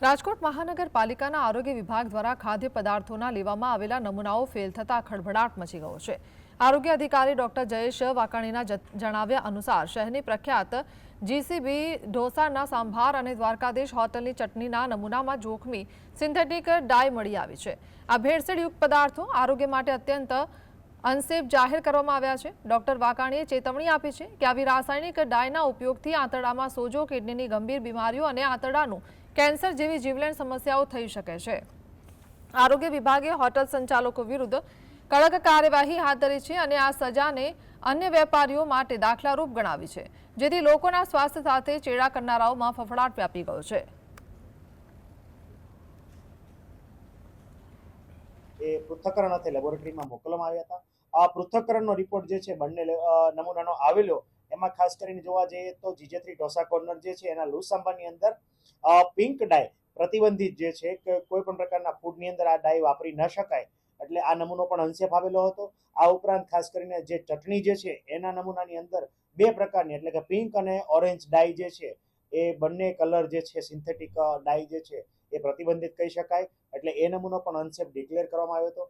રાજકોટ મહાનગરપાલિકાના આરોગ્ય વિભાગ દ્વારા ખાદ્ય પદાર્થોના લેવામાં આવેલા નમૂનાઓ ફેલ થતા ખળભળાટ મચી ગયો છે। આરોગ્ય અધિકારી ડોક્ટર જયેશ વાકાણીના જણાવ્યા અનુસાર શહેરની પ્રખ્યાત જીસીબી ઢોસાના સાંભાર અને દ્વારકાધીશ હોટલની ચટણીના નમૂનામાં જોખમી સિન્થેટિક ડાય મળી આવી છે। આ ભેળસેળયુક્ત પદાર્થો આરોગ્ય માટે અત્યંત અનસેફ જાહેર કરવામાં આવ્યા છે। ડોક્ટર વાકાણીએ ચેતવણી આપી છે કે આવી રાસાયણિક ડાયના ઉપયોગથી આંતરડામાં સોજો, કિડનીની ગંભીર બીમારીઓ અને આંતરડાનું કેન્સર જેવી જીવલેણ સમસ્યાઓ થઈ શકે છે। આરોગ્ય વિભાગે હોટલ સંચાલકો વિરુદ્ધ કડક કાર્યવાહી હાથ ધરી છે અને આ સજાને અન્ય વેપારીઓ માટે દાખલારૂપ ગણાવી છે, જેથી લોકોના સ્વાસ્થ્ય સાથે ચેડા કરનારાઓમાં ફફડાટ વ્યાપી ગયો છે। એ પૃથ્થકરણ અર્થે લેબોરેટરીમાં મોકલવામાં આવ્યા હતા। આ પૃથ્થકરણનો રિપોર્ટ જે છે બંને નમૂનાનો આવેલો, એમાં ખાસ કરીને જોવા જઈએ તો જીજેત્રી ઢોસા કોર્નર જે છે એના લુસાંબાની અંદર પિંક ડાય પ્રતિબંધિત જે છે કે કોઈ પણ પ્રકારના ફૂડની અંદર આ ડાય વાપરી ન શકાય, એટલે આ નમૂનો પણ અનસેફ આવેલો હતો। આ ઉપરાંત ખાસ કરીને જે ચટણી જે છે એના નમૂનાની અંદર બે પ્રકારની એટલે કે પિંક અને ઓરેન્જ ડાય જે છે એ બંને કલર જે છે સિન્થેટિક ડાય જે છે એ પ્રતિબંધિત કહી શકાય, એટલે એ નમૂનો પણ અનસેફ ડિક્લેર કરવામાં આવ્યો હતો।